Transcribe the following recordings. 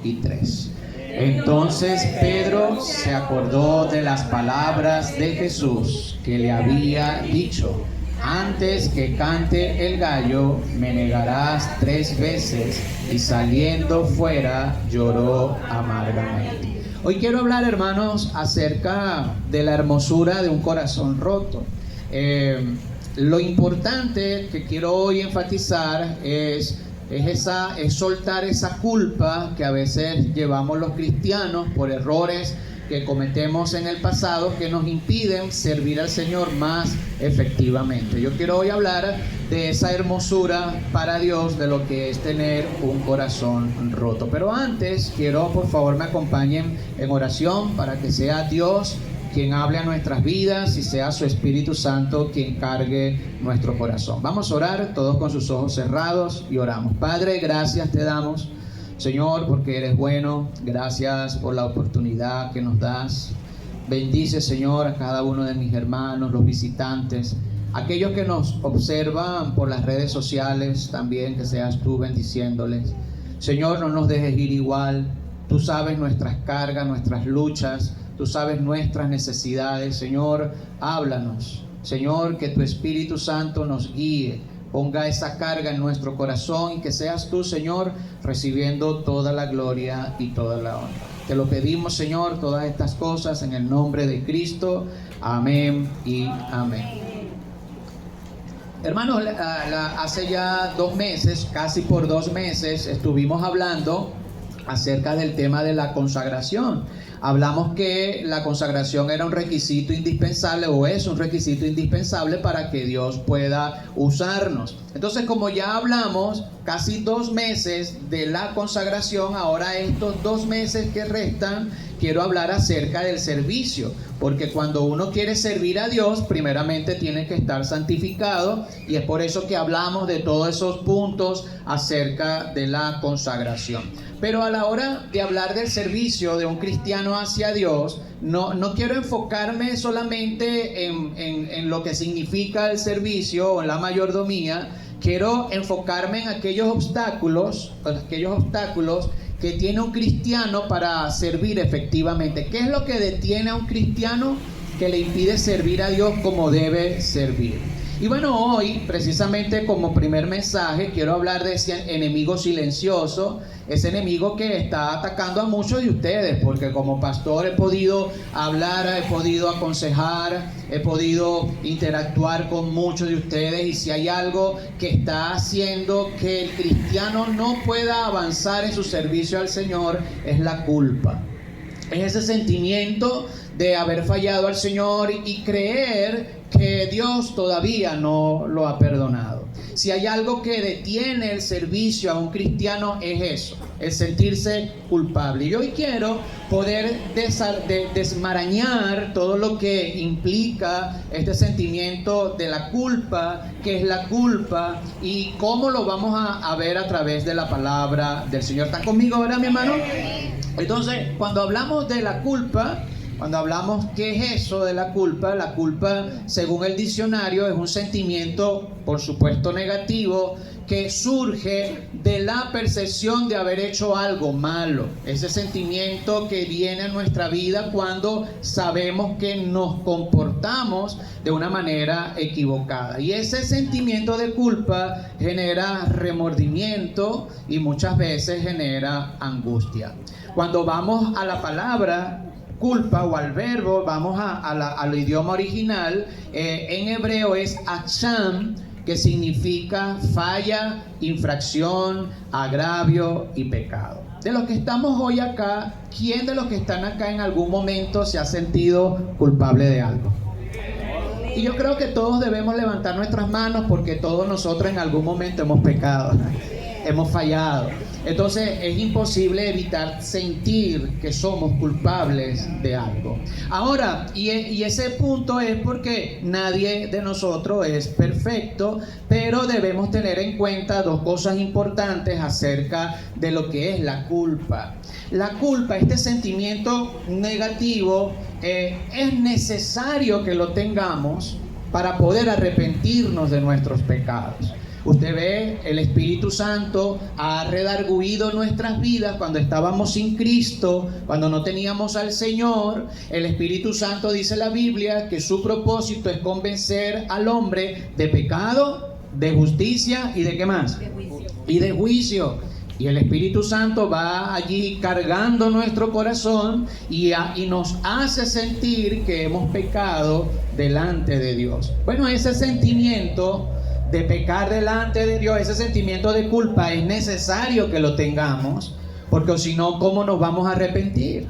y 3. Entonces Pedro se acordó de las palabras de Jesús que le había dicho: antes que cante el gallo, me negarás 3 veces. Y saliendo fuera, lloró amargamente. Hoy quiero hablar, hermanos, acerca de la hermosura de un corazón roto. Lo importante que quiero hoy enfatizar es soltar esa culpa que a veces llevamos los cristianos por errores que cometemos en el pasado, que nos impiden servir al Señor más efectivamente. Yo quiero hoy hablar de esa hermosura para Dios, de lo que es tener un corazón roto. Pero antes, quiero, por favor, me acompañen en oración para que sea Dios quien hable a nuestras vidas y sea su Espíritu Santo quien cargue nuestro corazón. Vamos a orar, todos con sus ojos cerrados, y oramos. Padre, gracias te damos, Señor, porque eres bueno. Gracias por la oportunidad que nos das. Bendice, Señor, a cada uno de mis hermanos, los visitantes, aquellos que nos observan por las redes sociales, también que seas tú bendiciéndoles. Señor, no nos dejes ir igual. Tú sabes nuestras cargas, nuestras luchas. Tú sabes nuestras necesidades. Señor, háblanos. Señor, que tu Espíritu Santo nos guíe. Ponga esa carga en nuestro corazón y que seas tú, Señor, recibiendo toda la gloria y toda la honra. Te lo pedimos, Señor, todas estas cosas en el nombre de Cristo. Amén y amén. Hermanos, hace ya 2 meses, casi por 2 meses, estuvimos hablando acerca del tema de la consagración. Hablamos que la consagración era un requisito indispensable, o es un requisito indispensable para que Dios pueda usarnos. Entonces, como ya hablamos casi 2 meses de la consagración, ahora estos 2 meses que restan, quiero hablar acerca del servicio, porque cuando uno quiere servir a Dios, primeramente tiene que estar santificado, y es por eso que hablamos de todos esos puntos acerca de la consagración. Pero a la hora de hablar del servicio de un cristiano hacia Dios, no quiero enfocarme solamente en lo que significa el servicio o en la mayordomía. Quiero enfocarme en aquellos obstáculos que tiene un cristiano para servir efectivamente. ¿Qué es lo que detiene a un cristiano que le impide servir a Dios como debe servir? Y bueno, hoy, precisamente como primer mensaje, quiero hablar de ese enemigo silencioso, ese enemigo que está atacando a muchos de ustedes, porque como pastor he podido hablar, he podido aconsejar, he podido interactuar con muchos de ustedes, y si hay algo que está haciendo que el cristiano no pueda avanzar en su servicio al Señor, es la culpa. Es ese sentimiento de haber fallado al Señor y creer que Dios todavía no lo ha perdonado. Si hay algo que detiene el servicio a un cristiano, es eso, el sentirse culpable. Y hoy quiero poder desmarañar todo lo que implica este sentimiento de la culpa, qué es la culpa y cómo lo vamos a ver a través de la palabra del Señor. ¿Están conmigo, verdad, mi hermano? Entonces, cuando hablamos de la culpa, cuando hablamos qué es eso de la culpa, según el diccionario, es un sentimiento, por supuesto, negativo, que surge de la percepción de haber hecho algo malo. Ese sentimiento que viene a nuestra vida cuando sabemos que nos comportamos de una manera equivocada. Y ese sentimiento de culpa genera remordimiento y muchas veces genera angustia. Cuando vamos a la palabra culpa o al verbo, vamos al idioma original, en hebreo es acham, que significa falla, infracción, agravio y pecado. De los que estamos hoy acá, ¿quién de los que están acá en algún momento se ha sentido culpable de algo? Y yo creo que todos debemos levantar nuestras manos, porque todos nosotros en algún momento hemos pecado, hemos fallado. Entonces es imposible evitar sentir que somos culpables de algo. Ahora, y ese punto es porque nadie de nosotros es perfecto, pero debemos tener en cuenta 2 cosas importantes acerca de lo que es la culpa. La culpa, este sentimiento negativo, es necesario que lo tengamos para poder arrepentirnos de nuestros pecados. Usted ve, el Espíritu Santo ha redarguido nuestras vidas cuando estábamos sin Cristo, cuando no teníamos al Señor. El Espíritu Santo, dice la Biblia, que su propósito es convencer al hombre de pecado, de justicia y de ¿qué más? De juicio. Y de juicio. Y el Espíritu Santo va allí cargando nuestro corazón y nos hace sentir que hemos pecado delante de Dios. Bueno, ese sentimiento de pecar delante de Dios, ese sentimiento de culpa, es necesario que lo tengamos, porque si no, ¿cómo nos vamos a arrepentir?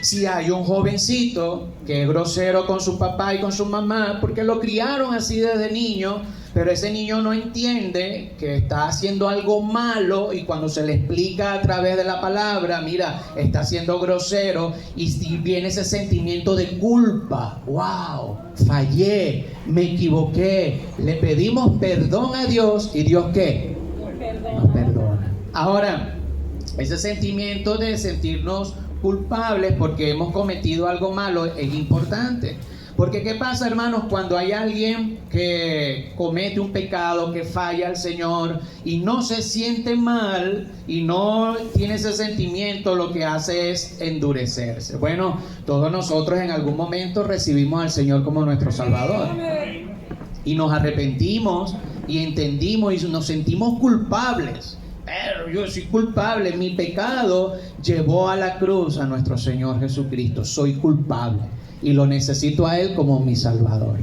Si hay un jovencito que es grosero con su papá y con su mamá porque lo criaron así desde niño, pero ese niño no entiende que está haciendo algo malo, y cuando se le explica a través de la palabra, mira, está siendo grosero, y si viene ese sentimiento de culpa, wow, fallé, me equivoqué, le pedimos perdón a Dios, y Dios ¿qué? Nos perdona. Ahora, ese sentimiento de sentirnos culpables porque hemos cometido algo malo es importante. Porque ¿qué pasa, hermanos? Cuando hay alguien que comete un pecado, que falla al Señor y no se siente mal y no tiene ese sentimiento, lo que hace es endurecerse. Bueno, todos nosotros en algún momento recibimos al Señor como nuestro Salvador y nos arrepentimos y entendimos y nos sentimos culpables. Pero yo soy culpable, mi pecado llevó a la cruz a nuestro Señor Jesucristo. Soy culpable y lo necesito a Él como mi Salvador.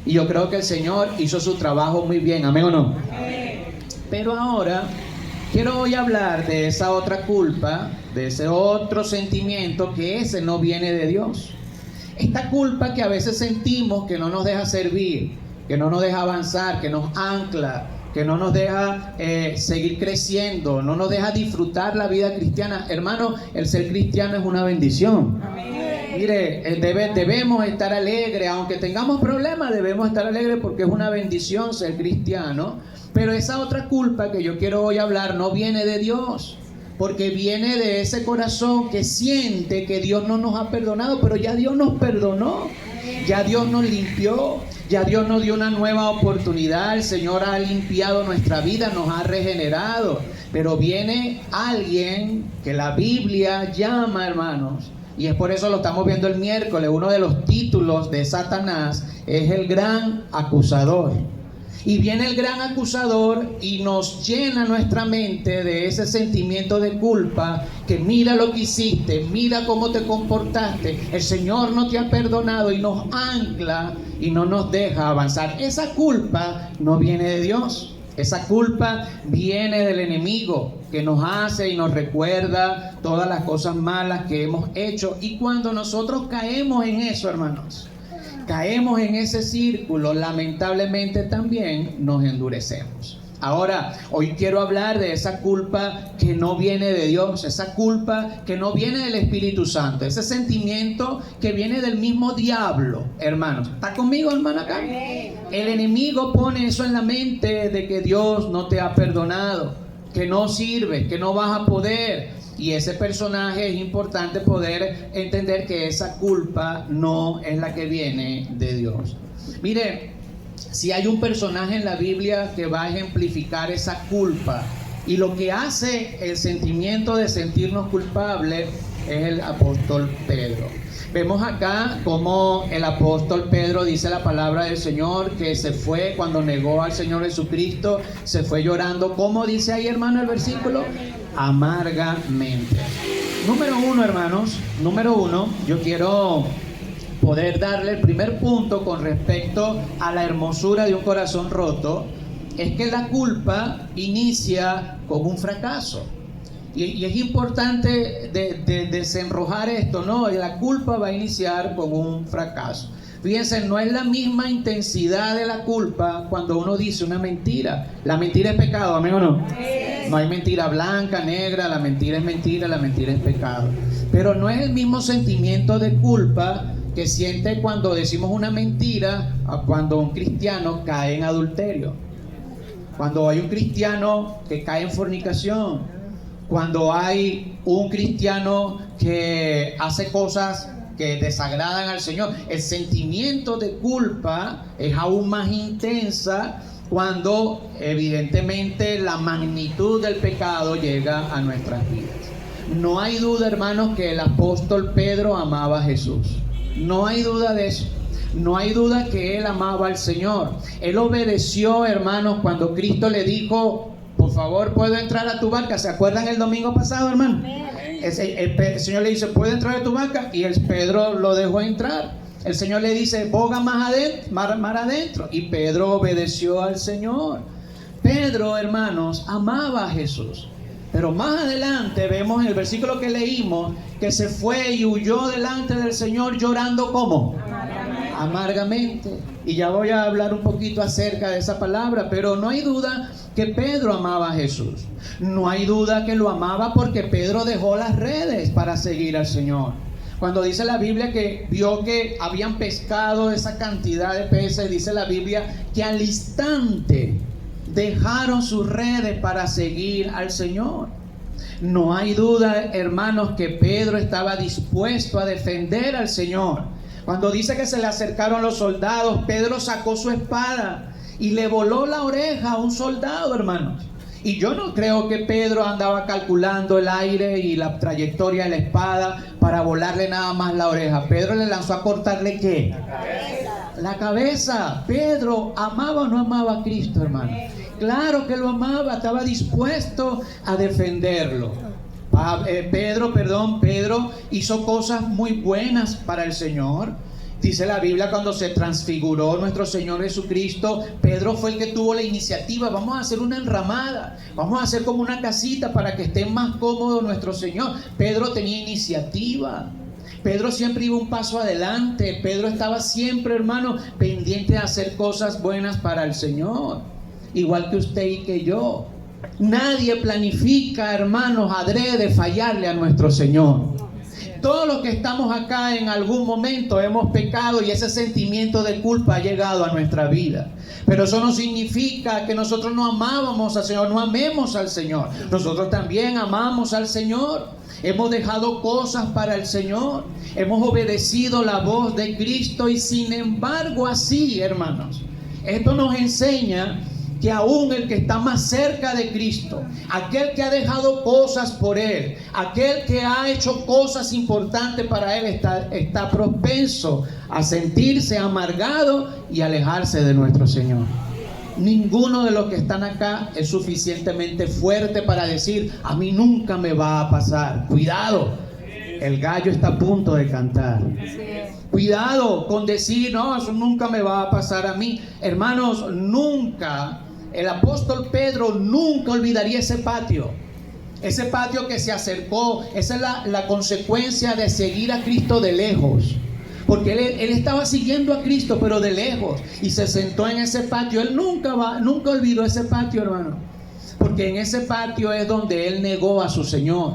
Y yo creo que el Señor hizo su trabajo muy bien, ¿amén o no? Amén. Pero ahora quiero hoy hablar de esa otra culpa, de ese otro sentimiento, que ese no viene de Dios. Esta culpa que a veces sentimos que no nos deja servir, que no nos deja avanzar, que nos ancla, que no nos deja seguir creciendo, no nos deja disfrutar la vida cristiana. Hermano, el ser cristiano es una bendición. Amén. Mire, debemos estar alegres, aunque tengamos problemas, debemos estar alegres porque es una bendición ser cristiano. Pero esa otra culpa que yo quiero hoy hablar no viene de Dios, porque viene de ese corazón que siente que Dios no nos ha perdonado, pero ya Dios nos perdonó, ya Dios nos limpió, ya Dios nos dio una nueva oportunidad, el Señor ha limpiado nuestra vida, nos ha regenerado. Pero viene alguien que la Biblia llama, hermanos, y es por eso lo estamos viendo el miércoles, uno de los títulos de Satanás es el gran acusador. Y viene el gran acusador y nos llena nuestra mente de ese sentimiento de culpa, que mira lo que hiciste, mira cómo te comportaste, el Señor no te ha perdonado, y nos ancla y no nos deja avanzar. Esa culpa no viene de Dios, esa culpa viene del enemigo, que nos hace y nos recuerda todas las cosas malas que hemos hecho. Y cuando nosotros caemos en eso, hermanos, caemos en ese círculo, lamentablemente también nos endurecemos. Ahora, hoy quiero hablar de esa culpa que no viene de Dios, esa culpa que no viene del Espíritu Santo, ese sentimiento que viene del mismo diablo, hermanos. ¿Está conmigo, hermano, acá? El enemigo pone eso en la mente de que Dios no te ha perdonado, que no sirves, que no vas a poder. Y ese personaje es importante poder entender que esa culpa no es la que viene de Dios. Mire, si hay un personaje en la Biblia que va a ejemplificar esa culpa y lo que hace el sentimiento de sentirnos culpables, es el apóstol Pedro. Vemos acá cómo el apóstol Pedro dice la palabra del Señor, que se fue cuando negó al Señor Jesucristo, se fue llorando. ¿Cómo dice ahí, hermano, el versículo? Amargamente. Número uno, hermanos, yo quiero poder darle el primer punto con respecto a la hermosura de un corazón roto. Es que la culpa inicia con un fracaso. Y es importante desenrojar esto, ¿no? La culpa va a iniciar con un fracaso. Fíjense, no es la misma intensidad de la culpa cuando uno dice una mentira. La mentira es pecado, ¿amén o no? No hay mentira blanca, negra, la mentira es pecado. Pero no es el mismo sentimiento de culpa que siente cuando decimos una mentira a cuando un cristiano cae en adulterio. Cuando hay un cristiano que cae en fornicación. Cuando hay un cristiano que hace cosas que desagradan al Señor. El sentimiento de culpa es aún más intensa cuando evidentemente la magnitud del pecado llega a nuestras vidas. No hay duda, hermanos, que el apóstol Pedro amaba a Jesús. No hay duda de eso. No hay duda que él amaba al Señor. Él obedeció, hermanos, cuando Cristo le dijo: por favor, ¿puedo entrar a tu barca? ¿Se acuerdan el domingo pasado, hermano? El Señor le dice: ¿puedo entrar a tu barca? Y Pedro lo dejó entrar. El Señor le dice: boga más adentro. Y Pedro obedeció al Señor. Pedro, hermanos, amaba a Jesús. Pero más adelante vemos en el versículo que leímos que se fue y huyó delante del Señor llorando ¿cómo? Amargamente. Y ya voy a hablar un poquito acerca de esa palabra, pero no hay duda que Pedro amaba a Jesús. No hay duda que lo amaba porque Pedro dejó las redes para seguir al Señor. Cuando dice la Biblia que vio que habían pescado esa cantidad de peces, dice la Biblia que al instante dejaron sus redes para seguir al Señor. No hay duda, hermanos, que Pedro estaba dispuesto a defender al Señor. Cuando dice que se le acercaron los soldados, Pedro sacó su espada y le voló la oreja a un soldado, hermanos. Y yo no creo que Pedro andaba calculando el aire y la trayectoria de la espada para volarle nada más la oreja. Pedro le lanzó a cortarle ¿qué? La cabeza. Pedro amaba o no amaba a Cristo, hermano. Claro que lo amaba, estaba dispuesto a defenderlo. Pedro hizo cosas muy buenas para el Señor. Dice la Biblia, cuando se transfiguró nuestro Señor Jesucristo, Pedro fue el que tuvo la iniciativa: vamos a hacer una enramada, vamos a hacer como una casita para que esté más cómodo nuestro Señor. Pedro tenía iniciativa. Pedro siempre iba un paso adelante. Pedro estaba siempre, hermano, pendiente de hacer cosas buenas para el Señor. Igual que usted y que yo. Nadie planifica, hermanos, adrede fallarle a nuestro Señor. Todos los que estamos acá en algún momento hemos pecado y ese sentimiento de culpa ha llegado a nuestra vida. Pero eso no significa que nosotros no amábamos al Señor, no amemos al Señor. Nosotros también amamos al Señor. Hemos dejado cosas para el Señor. Hemos obedecido la voz de Cristo y sin embargo así, hermanos, esto nos enseña que aún el que está más cerca de Cristo, aquel que ha dejado cosas por Él, aquel que ha hecho cosas importantes para Él, está propenso a sentirse amargado y alejarse de nuestro Señor. Ninguno de los que están acá es suficientemente fuerte para decir: a mí nunca me va a pasar. Cuidado, el gallo está a punto de cantar. Cuidado con decir: no, eso nunca me va a pasar a mí. Hermanos, nunca, el apóstol Pedro nunca olvidaría ese patio. Ese patio que se acercó. Esa es la consecuencia de seguir a Cristo de lejos. Porque él estaba siguiendo a Cristo, pero de lejos. Y se sentó en ese patio. Él nunca olvidó ese patio, hermano. Porque en ese patio es donde él negó a su Señor.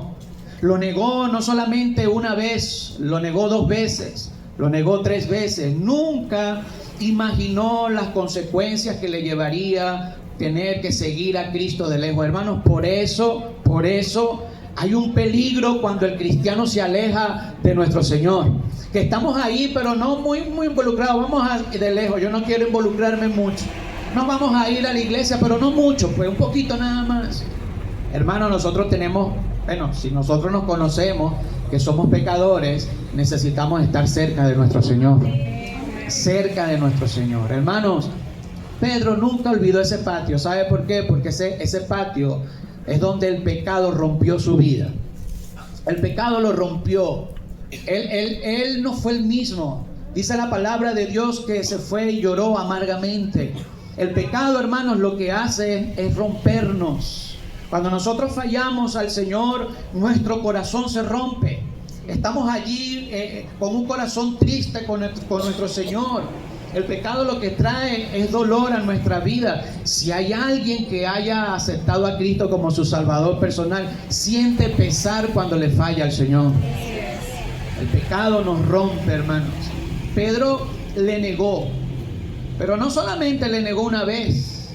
Lo negó no solamente una vez, lo negó 2 veces, lo negó 3 veces. Nunca imaginó las consecuencias que le llevaría tener que seguir a Cristo de lejos. Hermanos, por eso hay un peligro cuando el cristiano se aleja de nuestro Señor. Que estamos ahí, pero no muy involucrados. Vamos de lejos. Yo no quiero involucrarme mucho. No vamos a ir a la iglesia, pero no mucho, pues un poquito nada más. Hermanos, nosotros tenemos, si nosotros nos conocemos que somos pecadores, necesitamos estar cerca de nuestro Señor. Cerca de nuestro Señor. Hermanos, Pedro nunca olvidó ese patio. ¿Sabe por qué? Porque ese patio es donde el pecado rompió su vida. El pecado lo rompió. Él no fue el mismo. Dice la palabra de Dios que se fue y lloró amargamente. El pecado, hermanos, lo que hace es rompernos. Cuando nosotros fallamos al Señor, nuestro corazón se rompe. Estamos allí con un corazón triste con nuestro Señor. El pecado lo que trae es dolor a nuestra vida. Si hay alguien que haya aceptado a Cristo como su Salvador personal, siente pesar cuando le falla al Señor. El pecado nos rompe, hermanos. Pedro le negó, pero no solamente le negó una vez.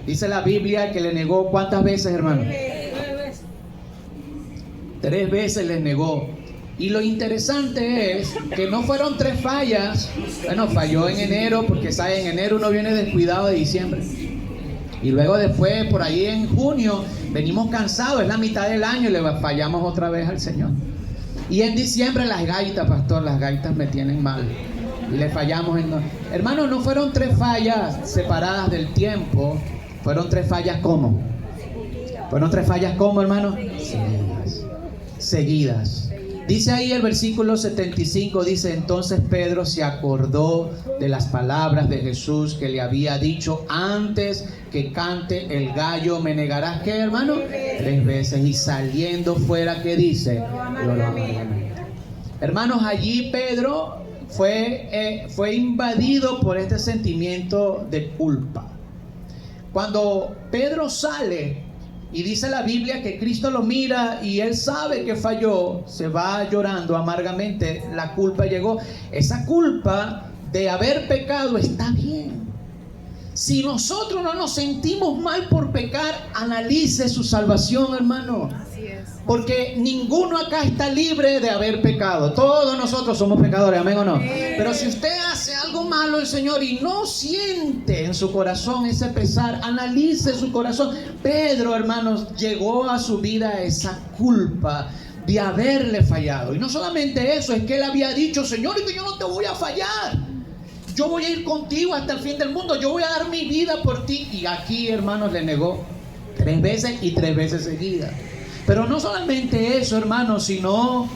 Dice la Biblia que le negó ¿cuántas veces, hermanos? 3 veces le negó. Y lo interesante es que no fueron 3 fallas. Bueno, falló en enero, porque sabe, en enero uno viene descuidado de diciembre. Y luego después, por ahí en junio, venimos cansados, es la mitad del año y le fallamos otra vez al Señor. Y en diciembre las gaitas, pastor, las gaitas me tienen mal. Y le fallamos Hermanos, no fueron 3 fallas separadas del tiempo, fueron 3 fallas ¿cómo? ¿Fueron 3 fallas cómo, hermano? Seguidas. Dice ahí el versículo 75, dice: entonces Pedro se acordó de las palabras de Jesús que le había dicho: antes que cante el gallo me negarás, ¿qué, hermano? 3 veces. Y saliendo fuera, ¿qué dice? Hermanos, allí Pedro fue invadido por este sentimiento de culpa. Cuando Pedro sale, y dice la Biblia que Cristo lo mira y él sabe que falló, se va llorando amargamente, la culpa llegó. Esa culpa de haber pecado está bien. Si nosotros no nos sentimos mal por pecar, analice su salvación, hermano. Así es. Porque ninguno acá está libre de haber pecado. Todos nosotros somos pecadores, amén o no. Pero si usted hace algo malo al Señor y no siente en su corazón ese pesar, analice su corazón. Pedro, hermanos, llegó a su vida esa culpa de haberle fallado. Y no solamente eso, es que él había dicho: Señor, que yo no te voy a fallar. Yo voy a ir contigo hasta el fin del mundo. Yo voy a dar mi vida por ti. Y aquí, hermanos, le negó 3 veces y 3 veces seguidas. Pero no solamente eso, hermanos, sino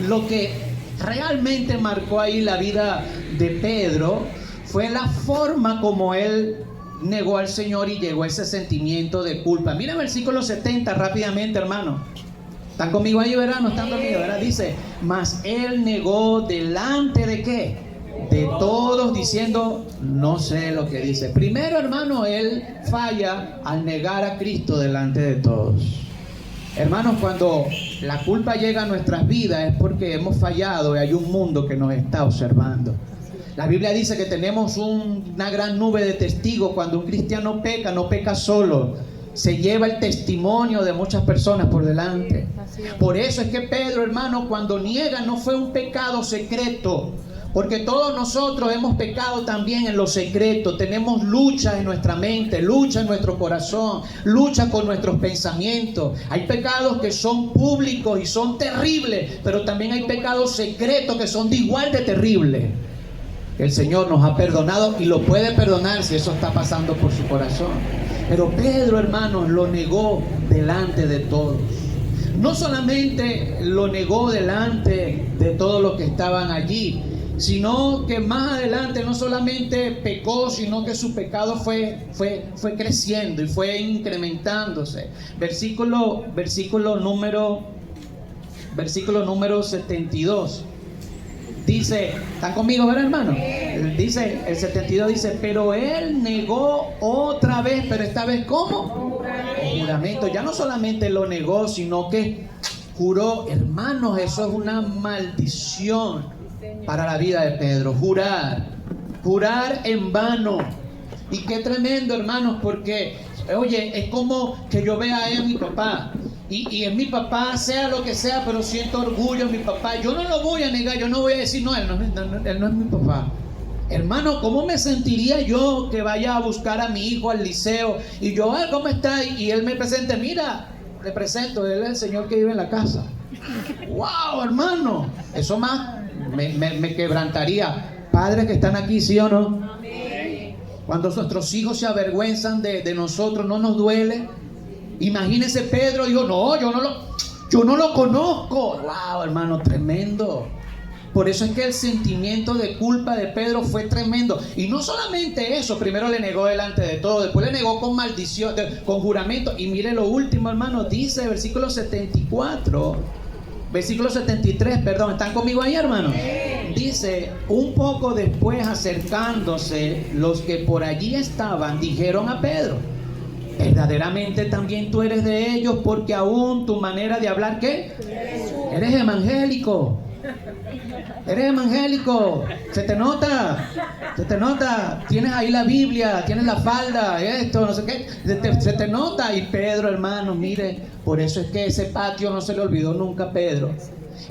lo que realmente marcó ahí la vida de Pedro fue la forma como él negó al Señor y llegó a ese sentimiento de culpa. Mira el versículo 70 rápidamente, hermano. ¿Están conmigo ahí, verdad? ¿No están conmigo, verdad? Dice: mas él negó delante de ¿qué? De todos, diciendo: no sé lo que dice. Primero, hermano, él falla al negar a Cristo delante de todos. Hermanos, cuando la culpa llega a nuestras vidas es porque hemos fallado y hay un mundo que nos está observando. La Biblia dice que tenemos una gran nube de testigos. Cuando un cristiano peca, no peca solo, se lleva el testimonio de muchas personas por delante. Por eso es que Pedro, hermano, cuando niega, no fue un pecado secreto. Porque todos nosotros hemos pecado también en lo secreto. Tenemos lucha en nuestra mente, lucha en nuestro corazón, lucha con nuestros pensamientos. Hay pecados que son públicos y son terribles, pero también hay pecados secretos que son de igual de terribles. El Señor nos ha perdonado y lo puede perdonar si eso está pasando por su corazón. Pero Pedro, hermanos, lo negó delante de todos. No solamente lo negó delante de todos los que estaban allí, sino que más adelante no solamente pecó, sino que su pecado fue creciendo y fue incrementándose. Versículo número 72. Dice, ¿están conmigo, verdad, hermano? Dice, el 72 dice: pero él negó otra vez, pero esta vez ¿cómo? Juramento. Ya no solamente lo negó, sino que juró. Hermanos, eso es una maldición para la vida de Pedro. Jurar en vano. Y qué tremendo, hermanos, porque oye, es como que yo vea a mi papá y es mi papá, sea lo que sea, pero siento orgullo en mi papá. Yo no lo voy a negar, yo no voy a decir: no, él no es mi papá. Hermano, ¿cómo me sentiría yo que vaya a buscar a mi hijo al liceo y yo: ¿cómo está? Y él me presente: mira, le presento, él es el señor que vive en la casa. ¡Wow, hermano! Eso más me quebrantaría. Padres que están aquí, ¿sí o no? Amén. Cuando nuestros hijos se avergüenzan de nosotros, ¿no nos duele? Imagínese, Pedro dijo: no, yo no lo conozco. ¡Wow, hermano! Tremendo. Por eso es que el sentimiento de culpa de Pedro fue tremendo. Y no solamente eso, primero le negó delante de todo, después le negó con maldición, con juramento. Y mire lo último, hermano, dice versículo 73, perdón, ¿están conmigo ahí, hermano? Dice: un poco después, acercándose, los que por allí estaban dijeron a Pedro: verdaderamente también tú eres de ellos, porque aún tu manera de hablar, ¿qué? Eres evangélico. Eres evangélico, se te nota, tienes ahí la Biblia, tienes la falda, esto, no sé qué, se te nota. Y Pedro, hermano, mire, por eso es que ese patio no se le olvidó nunca a Pedro.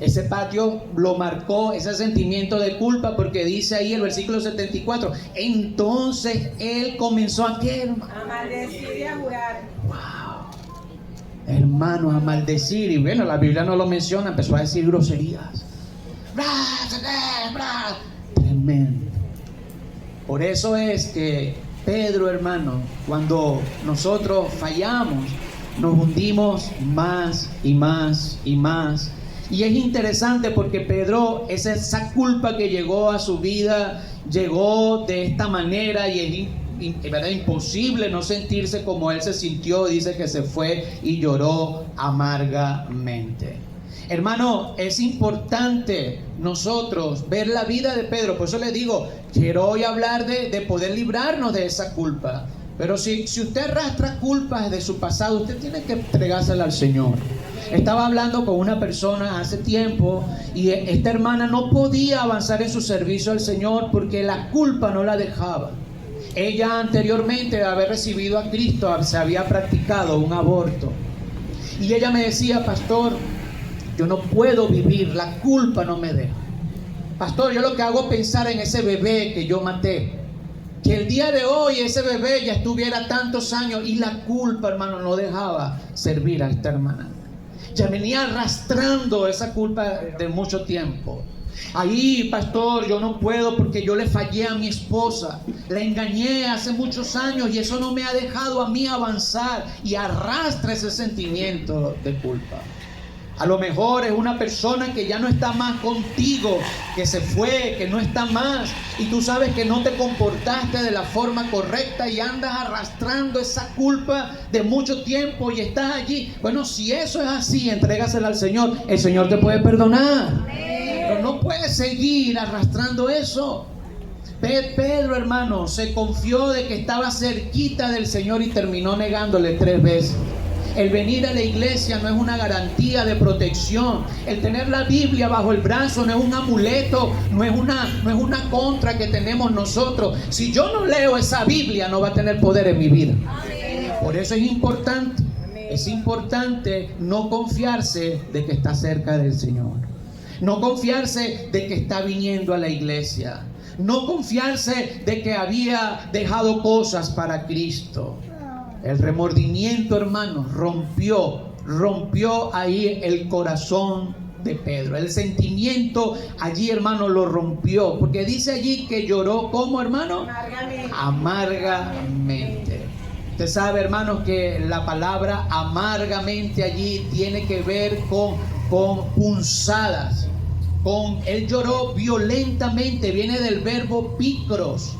Ese patio lo marcó, ese sentimiento de culpa, porque dice ahí el versículo 74, entonces él comenzó a ¿qué? A maldecir y a jurar. Wow, hermanos, a maldecir. Y bueno, la Biblia no lo menciona, empezó a decir groserías. Tremendo. Por eso es que Pedro, hermano, cuando nosotros fallamos, nos hundimos más y más y más. Y es interesante porque Pedro, esa culpa que llegó a su vida, llegó de esta manera, y es imposible no sentirse como él se sintió. Dice que se fue y lloró amargamente. Hermano, es importante nosotros ver la vida de Pedro. Por eso le digo, quiero hoy hablar de poder librarnos de esa culpa. Pero si usted arrastra culpas de su pasado, usted tiene que entregársela al Señor. Estaba hablando con una persona hace tiempo y esta hermana no podía avanzar en su servicio al Señor porque la culpa no la dejaba. Ella anteriormente de haber recibido a Cristo se había practicado un aborto. Y ella me decía, pastor, yo no puedo vivir, la culpa no me deja. Pastor, yo lo que hago es pensar en ese bebé que yo maté. Que el día de hoy ese bebé ya estuviera tantos años y la culpa, hermano, no dejaba servir a esta hermana. Ya venía arrastrando esa culpa de mucho tiempo. Ahí, pastor, yo no puedo porque yo le fallé a mi esposa. La engañé hace muchos años y eso no me ha dejado a mí avanzar. Y arrastra ese sentimiento de culpa. A lo mejor es una persona que ya no está más contigo, que se fue, que no está más, y tú sabes que no te comportaste de la forma correcta y andas arrastrando esa culpa de mucho tiempo y estás allí. Bueno, si eso es así, entrégasela al Señor. El Señor te puede perdonar. Pero no puedes seguir arrastrando eso. Pedro, hermano, se confió de que estaba cerquita del Señor y terminó negándole 3 veces. El venir a la iglesia no es una garantía de protección. El tener la Biblia bajo el brazo no es un amuleto, no es una contra que tenemos nosotros. Si yo no leo esa Biblia, no va a tener poder en mi vida. Por eso es importante no confiarse de que está cerca del Señor. No confiarse de que está viniendo a la iglesia. No confiarse de que había dejado cosas para Cristo. El remordimiento, hermano, rompió ahí el corazón de Pedro. El sentimiento allí, hermano, lo rompió. Porque dice allí que lloró, ¿cómo, hermano? Amargamente. Usted sabe, hermanos, que la palabra amargamente allí tiene que ver con punzadas. Él lloró violentamente, viene del verbo picros.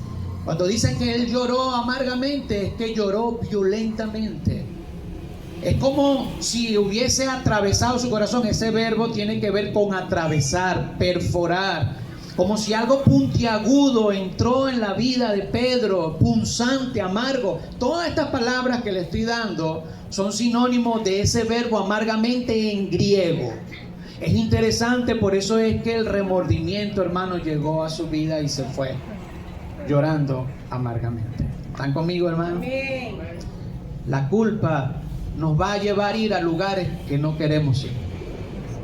Cuando dicen que él lloró amargamente, es que lloró violentamente. Es como si hubiese atravesado su corazón. Ese verbo tiene que ver con atravesar, perforar. Como si algo puntiagudo entró en la vida de Pedro, punzante, amargo. Todas estas palabras que le estoy dando son sinónimos de ese verbo amargamente en griego. Es interesante, por eso es que el remordimiento, hermano, llegó a su vida y se fue llorando amargamente. ¿Están conmigo, hermano? La culpa nos va a llevar a ir a lugares que no queremos ir.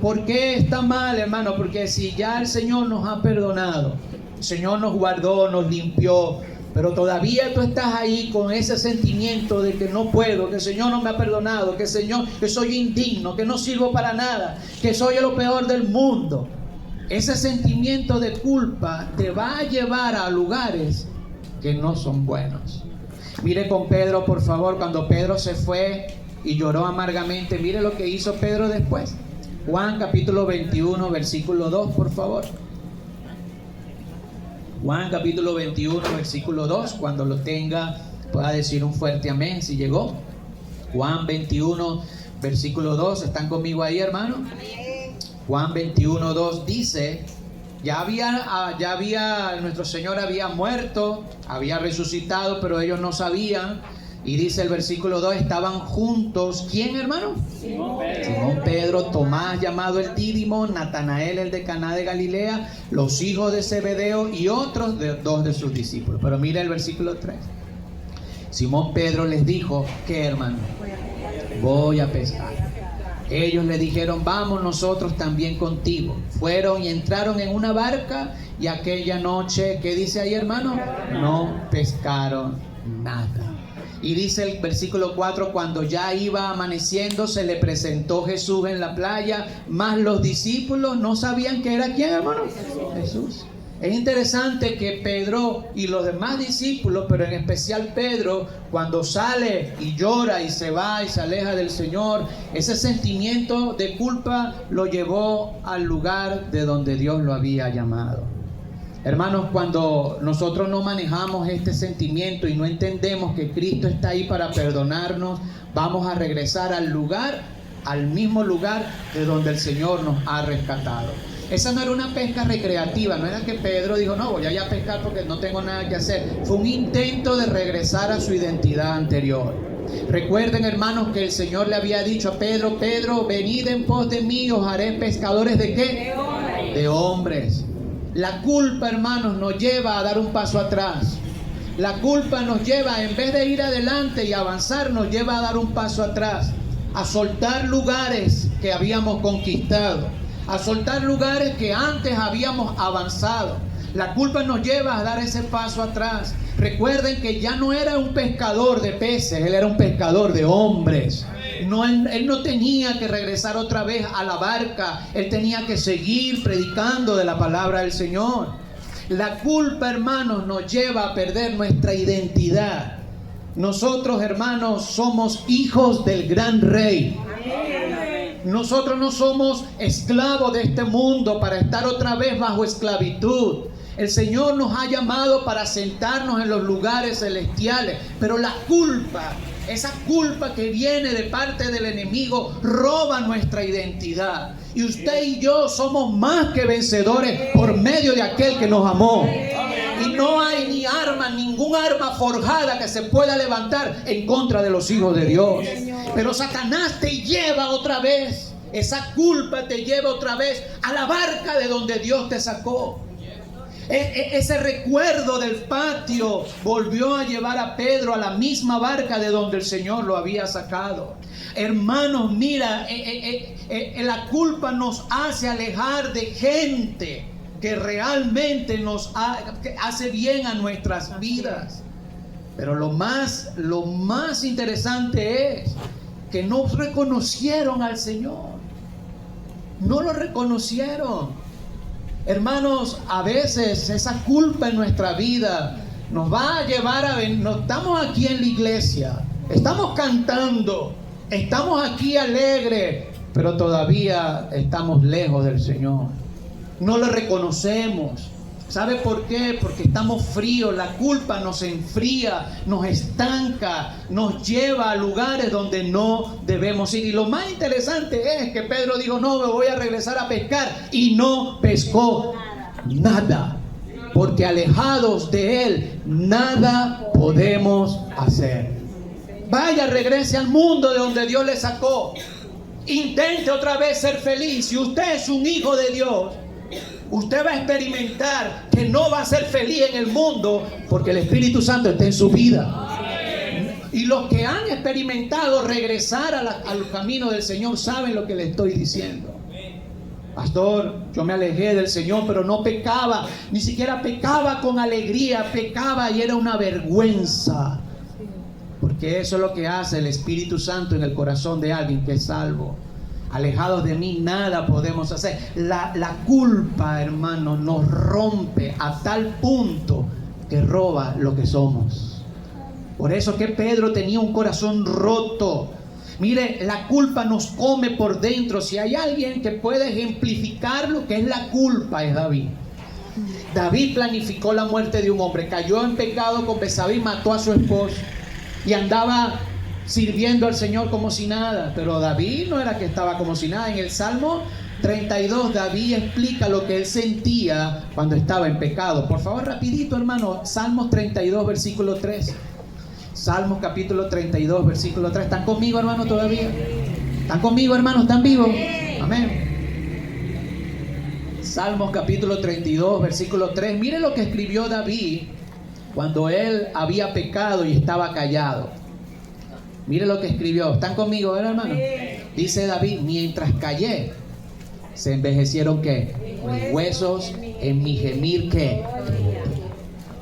¿Por qué está mal, hermano? Porque si ya el Señor nos ha perdonado, el Señor nos guardó, nos limpió, pero todavía tú estás ahí con ese sentimiento de que no puedo, que el Señor no me ha perdonado, que soy indigno, que no sirvo para nada, que soy lo peor del mundo. Ese sentimiento de culpa te va a llevar a lugares que no son buenos. Mire con Pedro, por favor, cuando Pedro se fue y lloró amargamente, mire lo que hizo Pedro después. Juan capítulo 21, versículo 2, por favor. Juan capítulo 21, versículo 2, cuando lo tenga, pueda decir un fuerte amén si llegó. Juan 21, versículo 2, ¿están conmigo ahí, hermano? Juan 21, 2 dice, nuestro Señor había muerto, había resucitado, pero ellos no sabían. Y dice el versículo 2, estaban juntos, ¿quién, hermano? Simón Pedro, Tomás llamado el Dídimo, Natanael el de Caná de Galilea, los hijos de Zebedeo y otros dos de sus discípulos. Pero mira el versículo 3. Simón Pedro les dijo, ¿qué, hermano? Voy a pescar. Ellos le dijeron, vamos nosotros también contigo. Fueron y entraron en una barca y aquella noche, ¿qué dice ahí, hermano? No pescaron nada. Y dice el versículo 4, cuando ya iba amaneciendo, se le presentó Jesús en la playa, mas los discípulos no sabían que era quién, hermano. Jesús. Es interesante que Pedro y los demás discípulos, pero en especial Pedro, cuando sale y llora y se va y se aleja del Señor, ese sentimiento de culpa lo llevó al lugar de donde Dios lo había llamado. Hermanos, cuando nosotros no manejamos este sentimiento y no entendemos que Cristo está ahí para perdonarnos, vamos a regresar al mismo lugar de donde el Señor nos ha rescatado. Esa no era una pesca recreativa, no era que Pedro dijo, no, voy a ir a pescar porque no tengo nada que hacer. Fue un intento de regresar a su identidad anterior. Recuerden, hermanos, que el Señor le había dicho a Pedro, Pedro, venid en pos de mí, os haré pescadores ¿de qué? De hombres. La culpa, hermanos, nos lleva a dar un paso atrás. La culpa nos lleva, en vez de ir adelante y avanzar, nos lleva a dar un paso atrás, a soltar lugares que habíamos conquistado, a soltar lugares que antes habíamos avanzado. La culpa nos lleva a dar ese paso atrás. Recuerden que ya no era un pescador de peces, él era un pescador de hombres. No, él no tenía que regresar otra vez a la barca, él tenía que seguir predicando de la palabra del Señor. La culpa, hermanos, nos lleva a perder nuestra identidad. Nosotros, hermanos, somos hijos del gran Rey. Nosotros no somos esclavos de este mundo para estar otra vez bajo esclavitud. El Señor nos ha llamado para sentarnos en los lugares celestiales, pero la culpa, esa culpa que viene de parte del enemigo, roba nuestra identidad. Y usted y yo somos más que vencedores por medio de aquel que nos amó. Y no hay ni arma, ningún arma forjada que se pueda levantar en contra de los hijos de Dios. Pero Satanás te lleva otra vez, esa culpa te lleva otra vez a la barca de donde Dios te sacó. Ese recuerdo del patio volvió a llevar a Pedro a la misma barca de donde el Señor lo había sacado. Hermanos, mira, la culpa nos hace alejar de gente que realmente que hace bien a nuestras vidas. Pero lo más interesante es que no reconocieron al Señor. No lo reconocieron. Hermanos, a veces esa culpa en nuestra vida nos va a llevar no estamos aquí en la iglesia, estamos cantando, estamos aquí alegres, pero todavía estamos lejos del Señor. No lo reconocemos. ¿Sabe por qué? Porque estamos fríos. La culpa nos enfría, nos estanca, nos lleva a lugares donde no debemos ir. Y lo más interesante es que Pedro dijo, no, me voy a regresar a pescar. Y no pescó nada. Porque alejados de Él, nada podemos hacer. Vaya, regrese al mundo de donde Dios le sacó. Intente otra vez ser feliz. Si usted es un hijo de Dios, usted va a experimentar que no va a ser feliz en el mundo porque el Espíritu Santo está en su vida. Y los que han experimentado regresar al camino del Señor saben lo que le estoy diciendo. Pastor, yo me alejé del Señor, pero no pecaba, ni siquiera pecaba con alegría, pecaba y era una vergüenza. Porque eso es lo que hace el Espíritu Santo en el corazón de alguien que es salvo. Alejados de mí nada podemos hacer. La culpa, hermano, nos rompe a tal punto que roba lo que somos. Por eso que Pedro tenía un corazón roto. Mire, la culpa nos come por dentro. Si hay alguien que puede ejemplificar lo que es la culpa, es David. David planificó la muerte de un hombre. Cayó en pecado con Betsabé, mató a su esposo y andaba sirviendo al Señor como si nada. Pero David no era que estaba como si nada. En el Salmo 32 David explica lo que él sentía cuando estaba en pecado. Por favor, rapidito, hermano. Salmos 32 versículo 3. Salmos capítulo 32 versículo 3. ¿Están conmigo, hermano, todavía? ¿Están conmigo, hermano? ¿Están vivos? Amén. Salmos capítulo 32 versículo 3. Mire lo que escribió David cuando él había pecado y estaba callado. Mire lo que escribió. ¿Están conmigo, hermano? Dice David, mientras callé, se envejecieron ¿qué? Mis huesos en mi gemir ¿qué?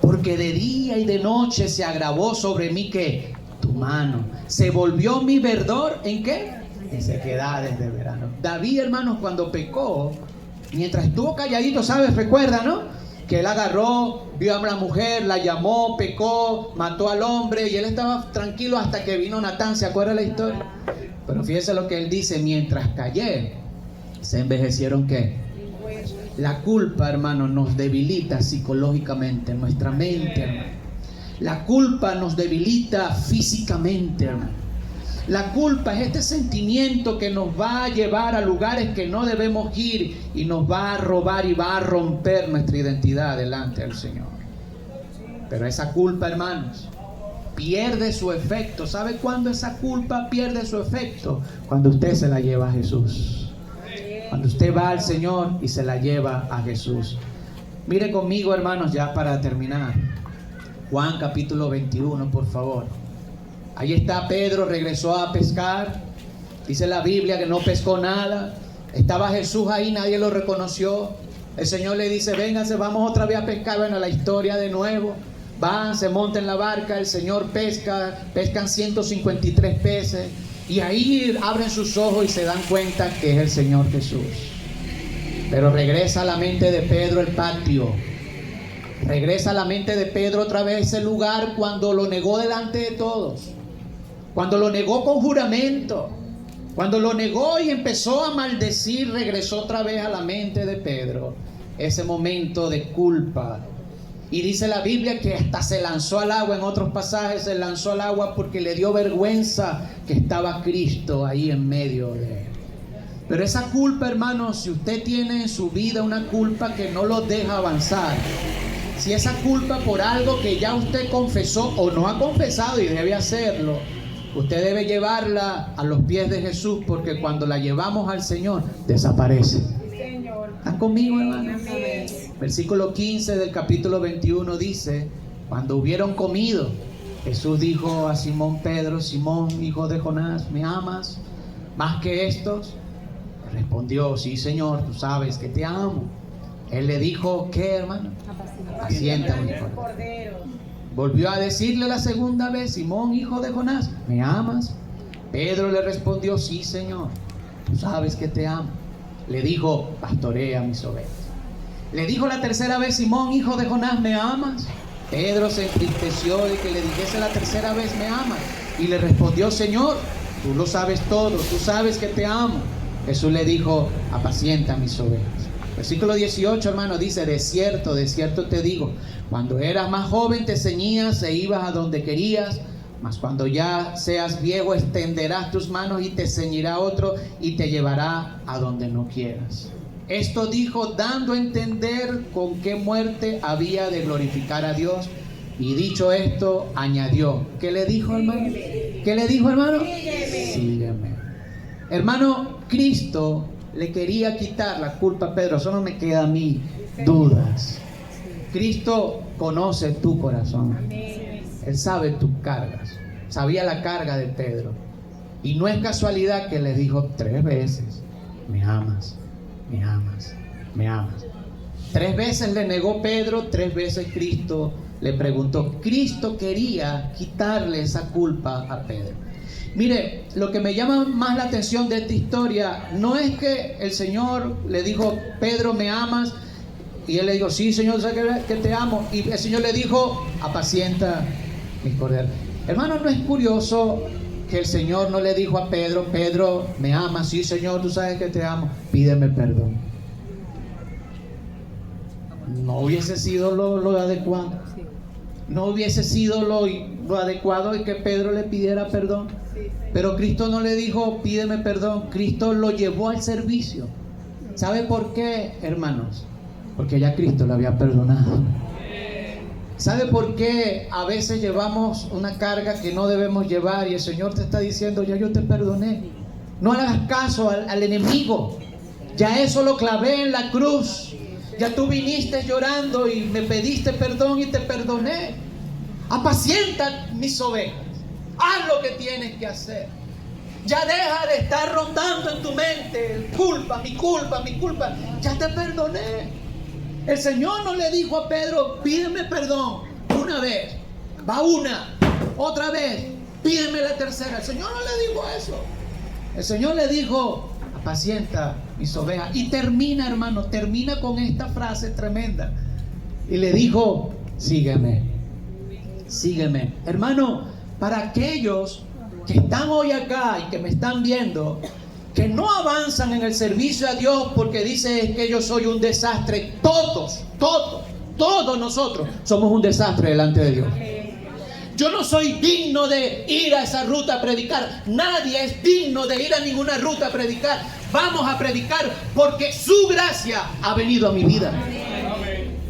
Porque de día y de noche se agravó sobre mí ¿qué? Tu mano. Se volvió mi verdor ¿en qué? En sequedades de verano. David, hermanos, cuando pecó, mientras estuvo calladito, ¿sabes? Recuerda, ¿no? Que él agarró, vio a la mujer, la llamó, pecó, mató al hombre y él estaba tranquilo hasta que vino Natán. ¿Se acuerda la historia? Pero fíjese lo que él dice, mientras callé, se envejecieron ¿qué? La culpa, hermano, nos debilita psicológicamente, nuestra mente, hermano. La culpa nos debilita físicamente, hermano. La culpa es este sentimiento que nos va a llevar a lugares que no debemos ir y nos va a robar y va a romper nuestra identidad delante del Señor. Pero esa culpa, hermanos, pierde su efecto. ¿Sabe cuándo esa culpa pierde su efecto? Cuando usted se la lleva a Jesús. Cuando usted va al Señor y se la lleva a Jesús. Mire conmigo, hermanos, ya para terminar. Juan capítulo 21, por favor. Ahí está Pedro, regresó a pescar. Dice la Biblia que no pescó nada. Estaba Jesús ahí, nadie lo reconoció. El Señor le dice, vénganse, vamos otra vez a pescar. Bueno, la historia de nuevo. Van, se montan en la barca, el Señor pesca, pescan 153 peces. Y ahí abren sus ojos y se dan cuenta que es el Señor Jesús. Pero regresa a la mente de Pedro el patio. Regresa a la mente de Pedro otra vez ese lugar cuando lo negó delante de todos. Cuando lo negó con juramento. Cuando lo negó y empezó a maldecir, regresó otra vez a la mente de Pedro ese momento de culpa. Y dice la Biblia que hasta se lanzó al agua. En otros pasajes se lanzó al agua porque le dio vergüenza que estaba Cristo ahí en medio de él. Pero esa culpa, hermanos, si usted tiene en su vida una culpa que no lo deja avanzar, si esa culpa por algo que ya usted confesó o no ha confesado y debe hacerlo, usted debe llevarla a los pies de Jesús, porque cuando la llevamos al Señor, desaparece. ¿Están conmigo, hermanos? Versículo 15 del capítulo 21 dice, cuando hubieron comido, Jesús dijo a Simón Pedro, Simón, hijo de Jonás, ¿me amas más que estos? Respondió, sí, Señor, tú sabes que te amo. Él le dijo, ¿qué, hermano? Apacienta mi cordero. Volvió a decirle la segunda vez, Simón, hijo de Jonás, ¿me amas? Pedro le respondió, sí, Señor, tú sabes que te amo. Le dijo, pastorea mis ovejas. Le dijo la tercera vez, Simón, hijo de Jonás, ¿me amas? Pedro se entristeció de que le dijese la tercera vez, ¿me amas? Y le respondió, Señor, tú lo sabes todo, tú sabes que te amo. Jesús le dijo, apacienta mis ovejas. Versículo 18, hermano, dice, de cierto te digo, cuando eras más joven te ceñías e ibas a donde querías, mas cuando ya seas viejo extenderás tus manos y te ceñirá otro y te llevará a donde no quieras. Esto dijo dando a entender con qué muerte había de glorificar a Dios. Y dicho esto, añadió. ¿Qué le dijo, hermano? ¿Qué le dijo, hermano? Sígueme. Hermano, Cristo le quería quitar la culpa a Pedro. Eso no me queda a mí dudas. Cristo conoce tu corazón. Él sabe tus cargas. Sabía la carga de Pedro. Y no es casualidad que le dijo 3 veces, me amas, me amas, me amas. 3 veces le negó Pedro, 3 veces Cristo le preguntó. Cristo quería quitarle esa culpa a Pedro. Mire, lo que me llama más la atención de esta historia no es que el Señor le dijo, Pedro, ¿me amas? Y él le dijo, sí, Señor, sé que te amo. Y el Señor le dijo, apacienta mis corderos. Hermano, ¿no es curioso que el Señor no le dijo a Pedro, Pedro, ¿me amas? Sí, Señor, tú sabes que te amo, pídeme perdón? No hubiese sido lo adecuado. No hubiese sido lo adecuado y que Pedro le pidiera perdón. Pero Cristo no le dijo, pídeme perdón. Cristo lo llevó al servicio. ¿Sabe por qué, hermanos? Porque ya Cristo lo había perdonado. ¿Sabe por qué a veces llevamos una carga que no debemos llevar y el Señor te está diciendo, ya yo te perdoné? No hagas caso al enemigo. Ya eso lo clavé en la cruz. Ya tú viniste llorando y me pediste perdón y te perdoné. Apacienta mis ovejas. Haz lo que tienes que hacer. Ya deja de estar rondando en tu mente. Culpa, mi culpa, mi culpa. Ya te perdoné. El Señor no le dijo a Pedro, pídeme perdón una vez. Va una, otra vez, pídeme la tercera. El Señor no le dijo eso. El Señor le dijo, apacienta mis ovejas. Y termina, hermano, termina con esta frase tremenda. Y le dijo, sígueme, sígueme. Hermano, para aquellos que están hoy acá y que me están viendo, que no avanzan en el servicio a Dios porque dicen que yo soy un desastre, todos nosotros somos un desastre delante de Dios. Yo no soy digno de ir a esa ruta a predicar. Nadie es digno de ir a ninguna ruta a predicar. Vamos a predicar porque su gracia ha venido a mi vida.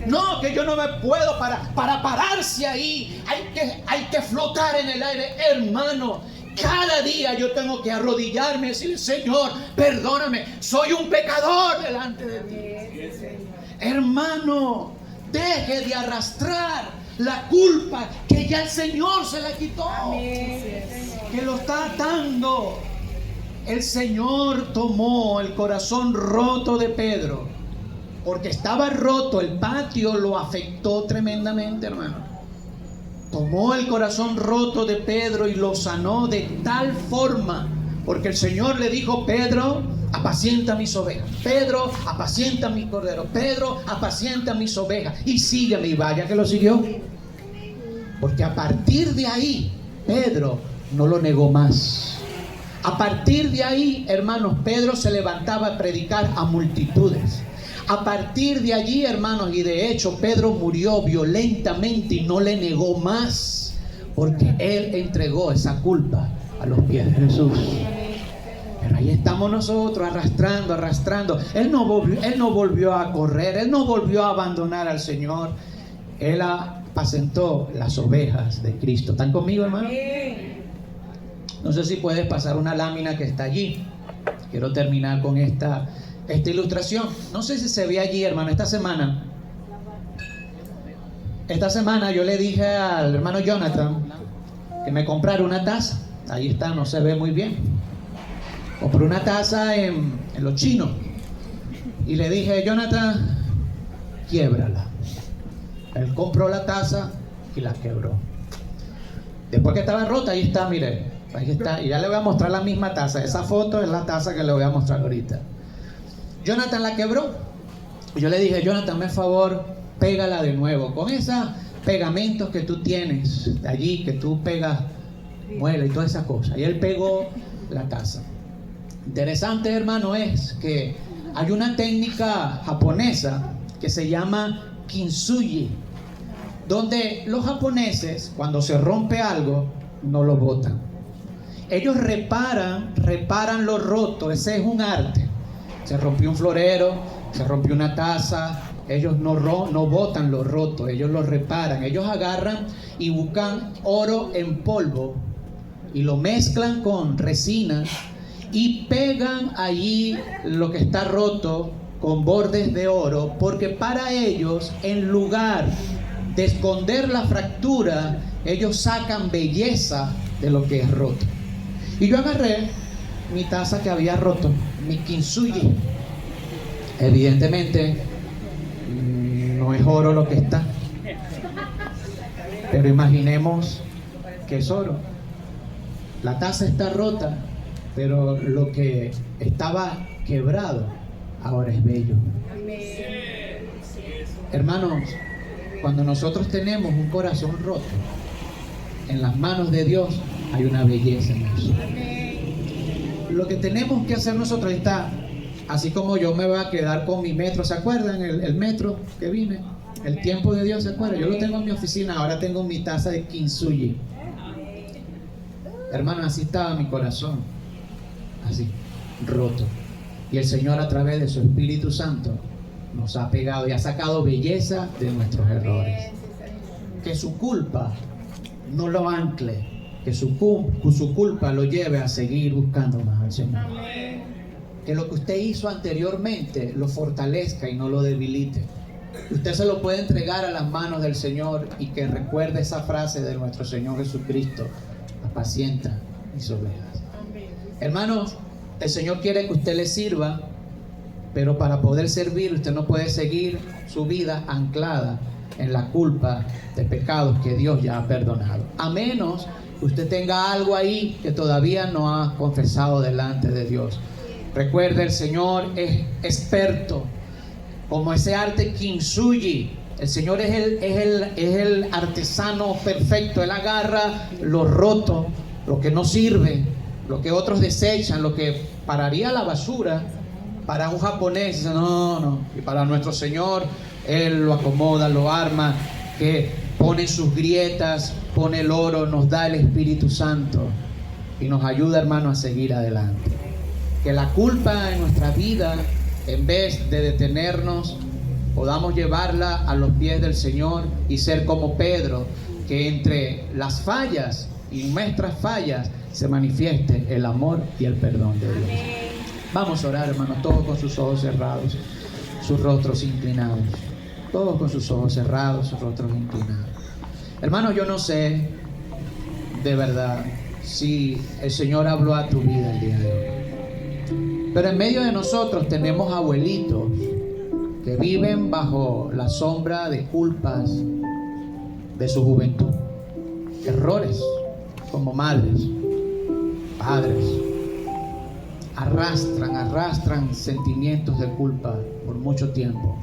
No, que yo no me puedo para pararse ahí. Hay que flotar en el aire, hermano. Cada día yo tengo que arrodillarme y decir, Señor, perdóname, soy un pecador delante de ti. Hermano, deje de arrastrar la culpa que ya el Señor se la quitó. Que lo está atando. El Señor tomó el corazón roto de Pedro, porque estaba roto, el patio lo afectó tremendamente, hermano. Tomó el corazón roto de Pedro y lo sanó de tal forma, porque el Señor le dijo, Pedro, apacienta mis ovejas. Pedro, apacienta mis corderos. Pedro, apacienta mis ovejas. Y sígueme, y vaya que lo siguió. Porque a partir de ahí, Pedro no lo negó más. A partir de ahí, hermanos, Pedro se levantaba a predicar a multitudes. A partir de allí, hermanos, y de hecho Pedro murió violentamente y no le negó más, porque él entregó esa culpa a los pies de Jesús. Pero ahí estamos nosotros arrastrando. Él no volvió a correr, él no volvió a abandonar al Señor. Él apacentó las ovejas de Cristo. ¿Están conmigo, hermano? No sé si puedes pasar una lámina que está allí. Quiero terminar con esta ilustración. No sé si se ve allí, hermano. Esta semana yo le dije al hermano Jonathan que me comprara una taza. Ahí está, no se ve muy bien. Compré una taza en los chinos y le dije, Jonathan, quiébrala. Él compró la taza y la quebró. Después que estaba rota, ahí está, mire, ahí está. Y ya le voy a mostrar la misma taza. Esa foto es la taza que le voy a mostrar ahorita. Jonathan la quebró. Yo le dije, Jonathan, me favor, pégala de nuevo. Con esos pegamentos que tú tienes de allí, que tú pegas muebles y todas esas cosas. Y él pegó la taza. Interesante, hermano, es que hay una técnica japonesa que se llama kintsugi, donde los japoneses, cuando se rompe algo, no lo botan. Ellos reparan lo roto. Ese es un arte. Se rompió un florero, se rompió una taza. Ellos no botan lo roto, ellos lo reparan. Ellos agarran y buscan oro en polvo y lo mezclan con resina y pegan allí lo que está roto con bordes de oro, porque para ellos, en lugar de esconder la fractura, ellos sacan belleza de lo que es roto. Y yo agarré mi taza que había roto, mi kintsugi. Evidentemente no es oro lo que está, pero imaginemos que es oro. La taza está rota, pero lo que estaba quebrado ahora es bello. Hermanos, cuando nosotros tenemos un corazón roto, en las manos de Dios hay una belleza en eso. Lo que tenemos que hacer nosotros está, así como yo me voy a quedar con mi metro. ¿Se acuerdan el metro que vine? El tiempo de Dios, ¿se acuerdan? Yo lo tengo en mi oficina, ahora tengo mi taza de kintsugi. Hermanos, así estaba mi corazón, así, roto. Y el Señor, a través de su Espíritu Santo, nos ha pegado y ha sacado belleza de nuestros errores. Que su culpa no lo ancle, que su culpa lo lleve a seguir buscando más al Señor. Que lo que usted hizo anteriormente lo fortalezca y no lo debilite. Usted se lo puede entregar a las manos del Señor y que recuerde esa frase de nuestro Señor Jesucristo: apacienta mis ovejas. Hermanos, el Señor quiere que usted le sirva, pero para poder servir usted no puede seguir su vida anclada en la culpa de pecados que Dios ya ha perdonado, a menos que usted tenga algo ahí que todavía no ha confesado delante de Dios. Recuerde, el Señor es experto, como ese arte kintsugi. El Señor es el artesano perfecto. Él agarra lo roto, lo que no sirve, lo que otros desechan, lo que pararía a la basura. Para un japonés, dice, no. Y para nuestro Señor, Él lo acomoda, lo arma, que pone sus grietas, pone el oro, nos da el Espíritu Santo y nos ayuda, hermano, a seguir adelante. Que la culpa en nuestra vida, en vez de detenernos, podamos llevarla a los pies del Señor y ser como Pedro, que entre las fallas y nuestras fallas se manifieste el amor y el perdón de Dios. Vamos a orar, hermanos, todos con sus ojos cerrados, sus rostros inclinados. Todos con sus ojos cerrados, sus rostros inclinados. Hermanos, yo no sé de verdad si el Señor habló a tu vida el día de hoy. Pero en medio de nosotros tenemos abuelitos que viven bajo la sombra de culpas de su juventud. Errores como madres, padres. Arrastran sentimientos de culpa por mucho tiempo.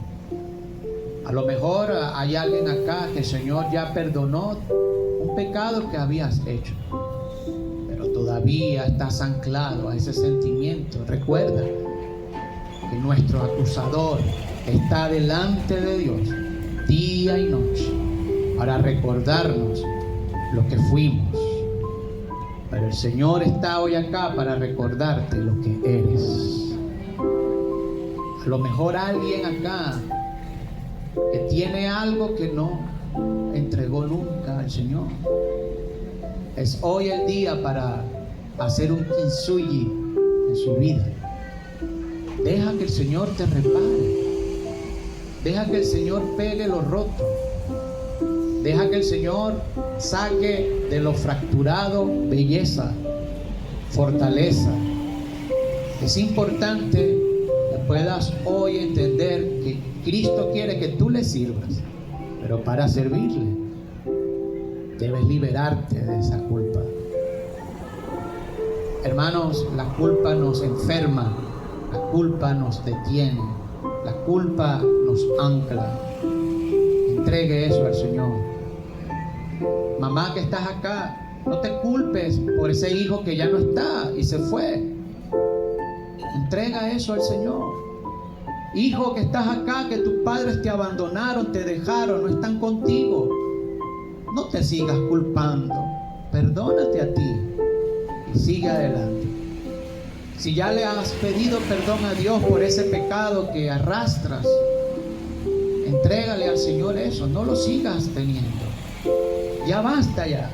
A lo mejor hay alguien acá que el Señor ya perdonó un pecado que habías hecho, pero todavía estás anclado a ese sentimiento. Recuerda que nuestro acusador está delante de Dios día y noche para recordarnos lo que fuimos. Pero el Señor está hoy acá para recordarte lo que eres. A lo mejor alguien acá que tiene algo que no entregó nunca al Señor. Es hoy el día para hacer un kintsugi en su vida. Deja que el Señor te repare. Deja que el Señor pegue lo roto. Deja que el Señor saque de lo fracturado belleza, fortaleza. Es importante que puedas hoy entender que Cristo quiere que tú le sirvas, pero para servirle debes liberarte de esa culpa. Hermanos, la culpa nos enferma, la culpa nos detiene, la culpa nos ancla. Entregue eso al Señor. Mamá que estás acá, no te culpes por ese hijo que ya no está y se fue. Entrega eso al Señor. Hijo que estás acá, que tus padres te abandonaron, te dejaron, no están contigo. No te sigas culpando. Perdónate a ti y sigue adelante. Si ya le has pedido perdón a Dios por ese pecado que arrastras, entrégale al Señor eso. No lo sigas teniendo. Ya basta ya.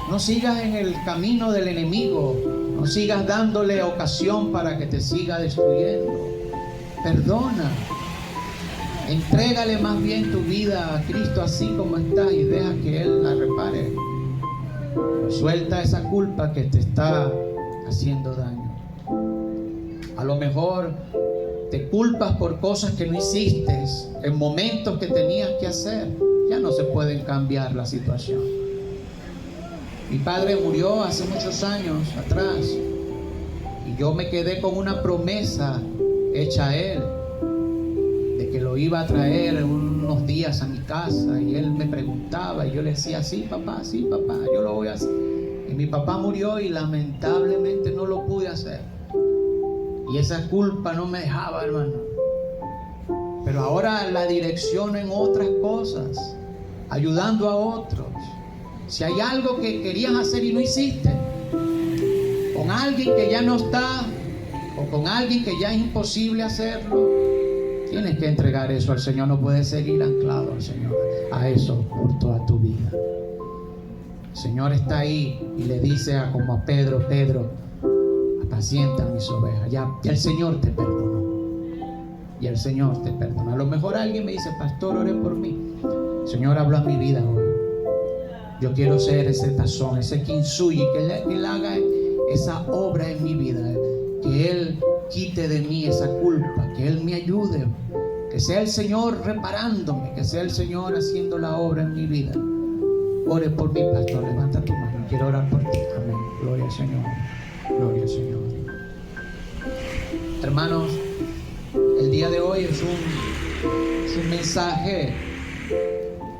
No sigas en el camino del enemigo. No sigas dándole ocasión para que te siga destruyendo. Perdona. Entrégale más bien tu vida a Cristo así como está y deja que Él la repare. Suelta esa culpa que te está haciendo daño. A lo mejor te culpas por cosas que no hiciste en momentos que tenías que hacer. Ya no se pueden cambiar la situación. Mi padre murió hace muchos años atrás y yo me quedé con una promesa hecha a él de que lo iba a traer unos días a mi casa, y él me preguntaba y yo le decía, sí papá, yo lo voy a hacer. Y mi papá murió y lamentablemente no lo pude hacer, y esa culpa no me dejaba, hermano. Pero ahora la direcciono en otras cosas, ayudando a otros. Si hay algo que querías hacer y no hiciste, con alguien que ya no está, o con alguien que ya es imposible hacerlo, tienes que entregar eso al Señor. No puedes seguir anclado al Señor a eso por toda tu vida. El Señor está ahí y le dice como a Pedro, apacienta mis ovejas. Ya el Señor te perdonó. Y el Señor te perdona. A lo mejor alguien me dice, pastor, ore por mí. El Señor habló a mi vida hoy. Yo quiero ser ese tazón, ese kintsugi, que Él haga esa obra en mi vida, que Él quite de mí esa culpa, que Él me ayude, que sea el Señor reparándome, que sea el Señor haciendo la obra en mi vida. Ore por mí, pastor, levanta tu mano, quiero orar por ti. Amén. Gloria al Señor, gloria al Señor. Hermanos, el día de hoy es un mensaje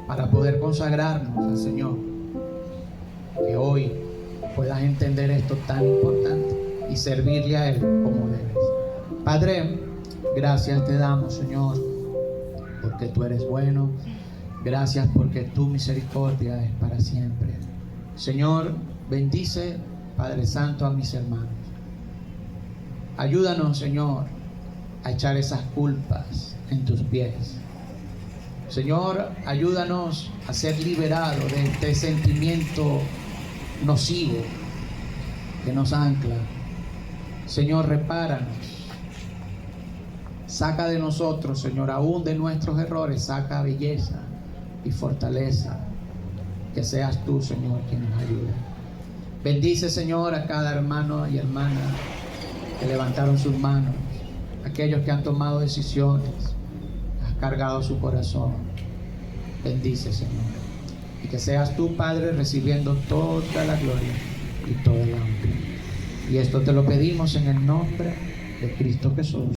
para poder consagrarnos al Señor. Que hoy puedas entender esto tan importante y servirle a Él como debes. Padre, gracias te damos, Señor, porque tú eres bueno. Gracias porque tu misericordia es para siempre. Señor, bendice, Padre Santo, a mis hermanos. Ayúdanos, Señor, a echar esas culpas en tus pies. Señor, ayúdanos a ser liberados de este sentimiento nocivo que nos ancla. Señor, repáranos. Saca de nosotros, Señor, aún de nuestros errores, saca belleza y fortaleza. Que seas tú, Señor, quien nos ayude. Bendice, Señor, a cada hermano y hermana que levantaron sus manos, aquellos que han tomado decisiones, has cargado su corazón. Bendice, Señor, y que seas tú, Padre, recibiendo toda la gloria y toda la honra. Y esto te lo pedimos en el nombre de Cristo Jesús.